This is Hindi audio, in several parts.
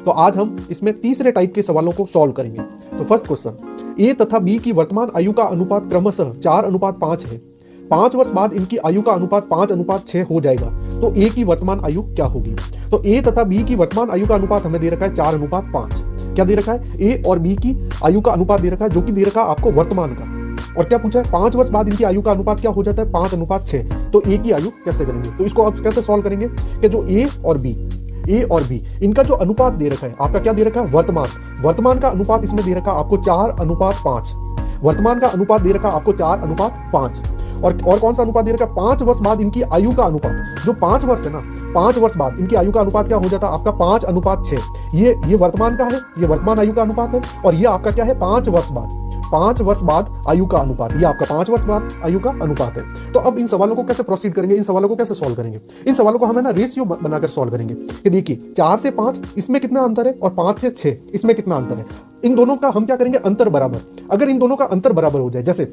तो आज हम इसमें तीसरे टाइप के सवालों को सॉल्व करेंगे। तो फर्स्ट क्वेश्चन, ए तथा बी की वर्तमान आयु का अनुपात क्रमशः 4:5 है। 5 वर्ष बाद इनकी आयु का अनुपात 5:6 हो जाएगा, तो ए की वर्तमान आयु क्या होगी? तो ए तथा बी की वर्तमान आयु का अनुपात हमें दे रखा है 4:5। क्या दे रखा है? ए और बी की आयु का अनुपात दे रखा है, जो कि दे रखा है आपको वर्तमान का। और क्या पूछा है? 5 वर्ष बाद इनकी आयु का अनुपात क्या हो जाता है? 5:6। तो ए की आयु कैसे करेंगे? तो इसको आप कैसे सॉल्व करेंगे कि जो ए और बी इनका जो अनुपात दे रखा है आपका, क्या दे रखा है? वर्तमान का अनुपात इसमें दे रखा है आपको 4:5। वर्तमान का अनुपात दे रखा है आपको 4:5। और कौन सा अनुपात दे रखा है? 5 वर्ष बाद इनकी आयु का अनुपात, जो 5 वर्ष है ना, 5 वर्ष बाद इनकी आयु का अनुपात क्या हो जाता है आपका? 5:6। ये वर्तमान का है, ये वर्तमान आयु का अनुपात है। और ये आपका क्या है? 5 वर्ष बाद आयु का अनुपात, ये आपका 5 वर्ष बाद आयु का अनुपात है। तो अब इन सवालों को कैसे प्रोसीड करेंगे, इन सवालों को कैसे सॉल्व करेंगे? इन सवालों को हमें ना रेशियो बनाकर सॉल्व करेंगे कि देखिए 4 से 5 इसमें कितना अंतर है और 5 से 6 इसमें कितना अंतर है। इन दोनों का हम क्या करेंगे? अंतर बराबर। अगर इन दोनों का अंतर बराबर हो जाए, जैसे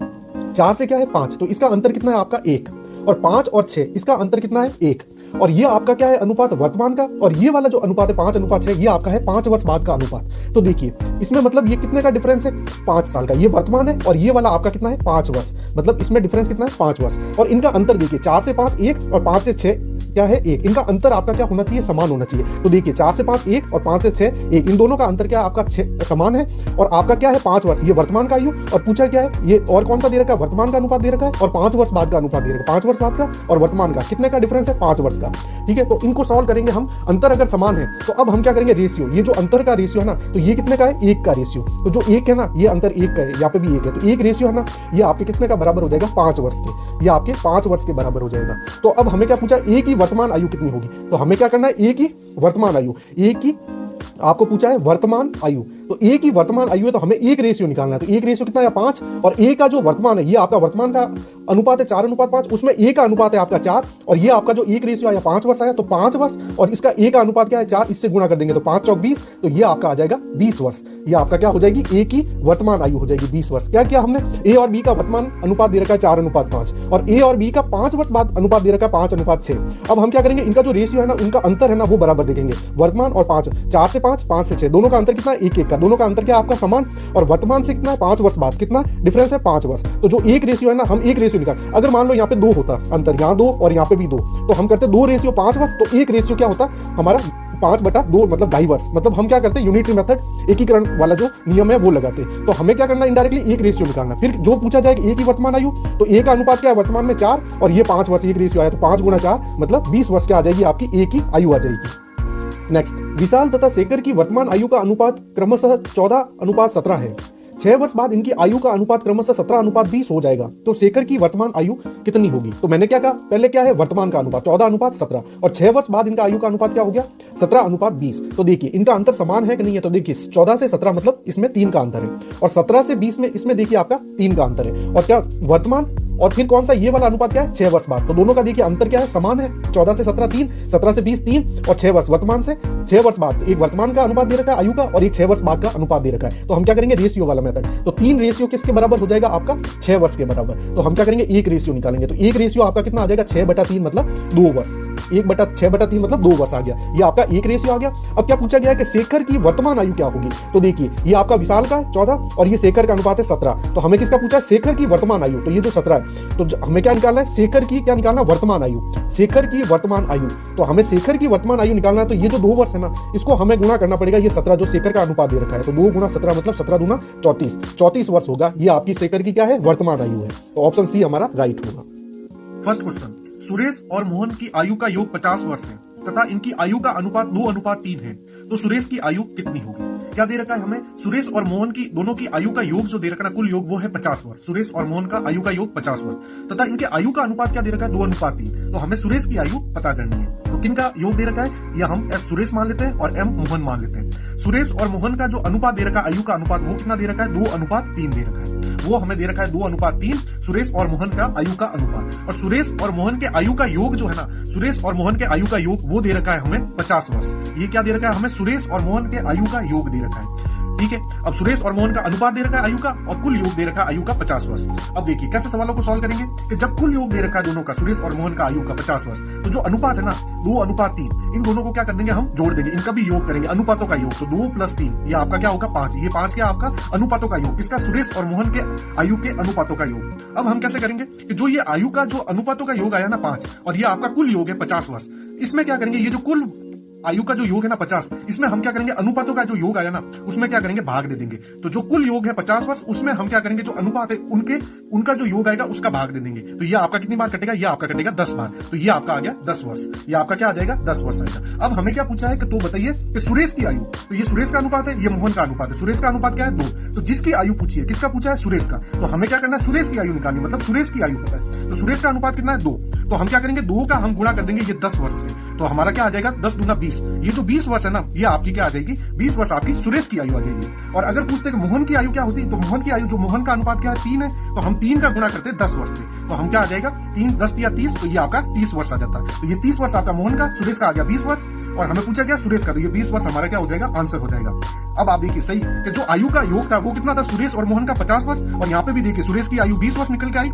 4 से क्या है 5, तो इसका अंतर कितना है आपका 1, और 5 और 6 इसका अंतर कितना है 1। और ये आपका क्या है? अनुपात वर्तमान का। और ये वाला जो अनुपात है 5:6, ये आपका है 5 वर्ष बाद का अनुपात। तो देखिए इसमें मतलब ये कितने का डिफरेंस है? 5 साल का। ये वर्तमान है और ये वाला आपका कितना है? 5 वर्ष। मतलब इसमें डिफरेंस कितना है? 5 वर्ष। और इनका अंतर देखिए 4 से 5 1 और 5 से 6 क्या है? 1। इनका अंतर आपका क्या होना चाहिए? समान होना चाहिए। तो देखिए 4 से 5 1 और 5 से 6 1, इन दोनों का अंतर क्या है आपका? 6 समान है। और आपका क्या है? 5 वर्ष। ये वर्तमान का आयु, और पूछा क्या है? ये और कौन सा दे रखा है? वर्तमान का अनुपात दे रखा है और 5 वर्ष बाद का अनुपात दे रखा है। 5 वर्ष बाद का और वर्तमान का कितने का डिफरेंस है? 5 वर्ष का। ठीक है, तो इनको सॉल्व करेंगे हम। अंतर अगर समान है तो अब हम क्या करेंगे? रेशियो। ये जो अंतर का रेशियो है ना, तो ये कितने का है? 1 का रेशियो। तो जो 1 है ना, ये अंतर 1 का है, यहाँ पे भी 1 है, तो 1 रेशियो है ना, ये आपके कितने का बराबर हो जाएगा? 5 वर्ष के। ये आपके 5 वर्ष के बराबर हो जाएगा। तो अब हमें क्या पूछा? ए की वर्तमान आयु कितनी होगी? तो हमें क्या करना है? ए की वर्तमान आयु, ए की आपको पूछा है वर्तमान आयु। तो ए की वर्तमान आयु है, तो हमें एक रेशियो निकालना है। तो एक रेशियो कितना है? 5। और ए का जो वर्तमान है, ये आपका वर्तमान का अनुपात है 4:5, उसमें ए का अनुपात है आपका 4, और ये आपका जो एक रेशियो आया 5 वर्ष आया, तो 5 वर्ष, और इसका ए का अनुपात क्या है? 4, इससे गुणा कर देंगे तो 5 चौक 20, तो ये आपका आ जाएगा 20 वर्ष। ये आपका क्या हो जाएगी? ए की वर्तमान आयु हो जाएगी 20 वर्ष। क्या किया हमने? ए और बी का वर्तमान अनुपात दे रखा है 4:5, और ए और बी का 5 वर्ष बाद अनुपात दे रखा है 5:6। अब हम क्या करेंगे? इनका जो रेशियो है ना, उनका अंतर है ना, वो बराबर देखेंगे। वर्तमान और 5, 4 से 5 5 से 6, दोनों का अंतर कितना है? 1 का। दोनों का अंतर क्या आपका? समान। और वर्तमान से कितना है? 5 वर्ष बाद कितना डिफरेंस है? 5 वर्ष। तो जो एक रेशियो है ना, हम एक रेशियो निकाल, अगर मान लो यहाँ पे 2 होता अंतर, यहाँ 2 और यहाँ पे भी 2, तो हम करते 2 रेशियो 5 वर्ष, तो एक रेशियो क्या होता हमारा? 5/2, मतलब 2.5 वर्ष। मतलब हम क्या करते हैं? यूनिटरी मेथड, एकीकरण वाला जो नियम है वो लगाते हैं। तो हमें क्या करना? इनडायरेक्टली एक रेशियो निकालना। फिर जो पूछा जाएगा ए की वर्तमान आयु, तो ए का अनुपात क्या है? वर्तमान में 4, और ये 5 वर्ष, एक रेशियो आया, तो 5 × 4 मतलब 20 वर्ष क्या आ जाएगी? आपकी ए की आयु आ जाएगी। नेक्स्ट, विशाल तथा शेखर की वर्तमान आयु का अनुपात क्रमशः 14:17 है। 6 वर्ष बाद इनकी आयु का अनुपात क्रमशः 17:20 हो जाएगा, तो शेखर की वर्तमान आयु कितनी होगी? तो मैंने क्या कहा? पहले क्या है? वर्तमान का अनुपात 14:17, और 6 वर्ष बाद इनका आयु का अनुपात क्या हो गया? 17:20। तो देखिए इनका अंतर समान है कि नहीं है? तो देखिए 14 से 17 मतलब इसमें 3 का अंतर है, और 17 से 20 में इसमें देखिए आपका 3 का अंतर है। और क्या? वर्तमान, और फिर कौन सा? ये वाला अनुपात क्या है? 6 वर्ष बाद। तो दोनों का देखिए अंतर क्या है? समान है। 14 से 17 3, 17 से 20 3, और 6 वर्ष वर्तमान से 6 वर्ष बाद। एक वर्तमान का अनुपात दे रखा है आयु का, और एक 6 वर्ष बाद का अनुपात दे रखा है। तो हम क्या करेंगे? रेशियो वाला मेथड। तो 3 रेशियो किसके बराबर हो जाएगा? आपका 6 वर्ष के बराबर। तो हम क्या करेंगे? एक रेशियो निकालेंगे। तो एक रेशियो आपका कितना आ जाएगा? 6/3 मतलब 2 वर्ष। 1/6/3 मतलब 2 वर्ष आ गया। ये आपका एक रेशियो आ गया। अब क्या पूछा गया है कि शेखर की वर्तमान आयु क्या होगी? तो देखिए ये आपका विशाल का 14, और ये शेखर का अनुपात है 17। तो हमें किसका पूछा है? शेखर की वर्तमान आयु। तो ये जो 17 है, तो हमें क्या निकालना है? शेखर की क्या निकालना? वर्तमान आयु। शेखर की वर्तमान आयु, तो हमें शेखर की वर्तमान आयु निकालना है। तो ये जो 2 वर्ष है ना, इसको हमें गुणा करना पड़ेगा ये 17 जो शेखर का अनुपात दे रखा है। तो 2 × 17 मतलब 17 दूना 34, 34 वर्ष होगा। ये आपकी शेखर की क्या है? वर्तमान आयु है। तो ऑप्शन सी हमारा राइट होगा। फर्स्ट क्वेश्चन, सुरेश और मोहन की आयु का योग 50 वर्ष है तथा इनकी आयु का अनुपात 2:3 है, तो सुरेश की आयु कितनी होगी? क्या दे रखा है हमें? सुरेश और मोहन की दोनों की आयु का योग जो दे रखा है, कुल योग वो है 50 वर्ष। सुरेश और मोहन का आयु का योग 50 वर्ष तथा इनके आयु का अनुपात क्या दे रखा है? 2:3। तो हमें सुरेश की आयु पता करनी है। तो किनका योग दे रखा है? या हम एस सुरेश मान लेते हैं और एम मोहन मान लेते हैं। सुरेश और मोहन का जो अनुपात दे रखा है, आयु का अनुपात, वो कितना दे रखा है? 2:3 दे रखा है। वो हमें दे रखा है 2:3, सुरेश और मोहन का आयु का अनुपात। और सुरेश और मोहन के आयु का योग जो है ना, सुरेश और मोहन के आयु का योग वो दे रखा है हमें 50 वर्ष। ये क्या दे रखा है हमें? सुरेश और मोहन के आयु का योग दे रखा है। ठीक है। अब सुरेश और मोहन का अनुपात दे रखा है आयु का और कुल योग दे रखा है आयु का 50 वर्ष। अब देखिए कैसे सवालों को सॉल्व करेंगे कि जब कुल योग दे रखा है दोनों का, सुरेश और मोहन का आयु का 50 वर्ष, तो जो अनुपात है ना 2:3, इन दोनों को क्या कर देंगे, हम जोड़ देंगे, इनका भी योग करेंगे, अनुपातों का योग। तो 2 + 3 ये आपका क्या होगा 5, ये 5 क्या आपका अनुपातों का योग, किसका, सुरेश और मोहन के आयु के अनुपातों का योग। अब हम कैसे करेंगे कि जो ये आयु का जो अनुपातों का योग आया ना 5 और ये आपका कुल योग है 50 वर्ष, इसमें क्या करेंगे, ये जो कुल आयु का जो योग है ना 50, इसमें हम क्या करेंगे, अनुपातों का जो योग आया ना उसमें क्या करेंगे, भाग दे देंगे। तो जो कुल योग है 50 वर्ष, उसमें हम क्या करेंगे, जो अनुपात है उनका जो योग आएगा उसका भाग दे देंगे। तो ये आपका कितनी बार कटेगा, ये आपका कटेगा 10 बार। तो ये आपका आ गया 10 वर्ष, ये आपका क्या आ जाएगा 10 वर्ष आएगा। अब हमें क्या पूछा है कि तो बताइए कि सुरेश की आयु, तो ये सुरेश का अनुपात है, ये मोहन का अनुपात है। सुरेश का अनुपात क्या है 2, तो जिसकी आयु पूछी है, किसका पूछा है, सुरेश का, तो हमें क्या करना है, सुरेश की आयु निकालनी, मतलब सुरेश की आयु पता है। तो सुरेश का अनुपात कितना है 2, तो हम क्या करेंगे 2 का हम गुणा कर देंगे ये 10 वर्ष से, तो हमारा क्या आ जाएगा 10 दूना 20। ये जो 20 वर्ष है ना ये आपकी क्या आ जाएगी, 20 वर्ष आपकी सुरेश की आयु आ जाएगी। और अगर पूछते कि मोहन की आयु क्या होती है, तो मोहन की आयु, जो मोहन का अनुपात क्या है 3 है, तो हम 3 का गुणा करते हैं 10 वर्ष से, तो हम क्या आ जाएगा 3 10 या 30, तो ये आपका 30 वर्ष आ जाता है। तो ये 30 वर्ष आपका मोहन का, सुरेश का आ गया 20 वर्ष, और हमें पूछा गया सुरेश का, तो ये 20 वर्ष हमारा क्या हो जाएगा, आंसर हो जाएगा। अब आप देखिए सही कि जो आयु का योग था वो कितना था, सुरेश और मोहन का 50 वर्ष, और यहाँ पे भी देखिए सुरेश की आयु 20 वर्ष निकल के आई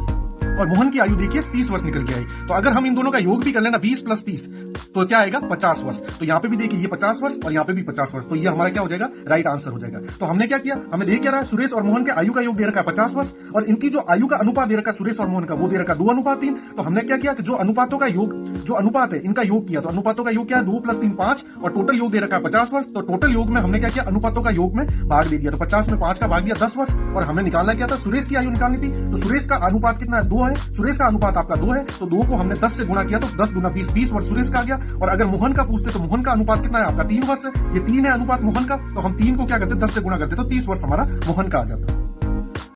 और मोहन की आयु देखिए 30 वर्ष निकल के आई। तो अगर हम इन दोनों का योग भी कर लेना 20 + 30, तो क्या आएगा 50 वर्ष। तो यहाँ पे भी देखिए ये 50 वर्ष और यहाँ पे भी 50 वर्ष, तो ये हमारा क्या हो जाएगा, राइट आंसर हो जाएगा। तो हमने क्या किया, हमें देख क्या रहा है, सुरेश और मोहन के आयु का योग दे रखा है 50 वर्ष, और इनकी जो आयु का अनुपात दे रखा है सुरेश और मोहन का, वो दे रखा 2:3। तो हमने क्या किया कि जो अनुपातों का योग, जो अनुपात है इनका योग किया, तो अनुपातों का योग क्या है 2 + 3 5, और टोटल योग दे रखा है 50 वर्ष। तो टोटल योग में हमने क्या किया, अनुपातों का योग में भाग दे दिया, तो 50 में 5 का भाग दिया 10 वर्ष, और हमें निकालना क्या था, सुरेश की आयु निकालनी थी। तो सुरेश का अनुपात कितना है 2 है, सुरेश का अनुपात आपका 2 है, तो 2 को हमने 10 से गुणा किया, तो 10 दूना 20, 20 वर्ष सुरेश का आ गया। और अगर मोहन का पूछते तो मोहन का अनुपात कितना है आपका 3 वर्ष है, ये 3 है अनुपात मोहन का, तो हम 3 को क्या करते 10 से गुणा करते, तो 30 वर्ष हमारा मोहन का आ जाता है।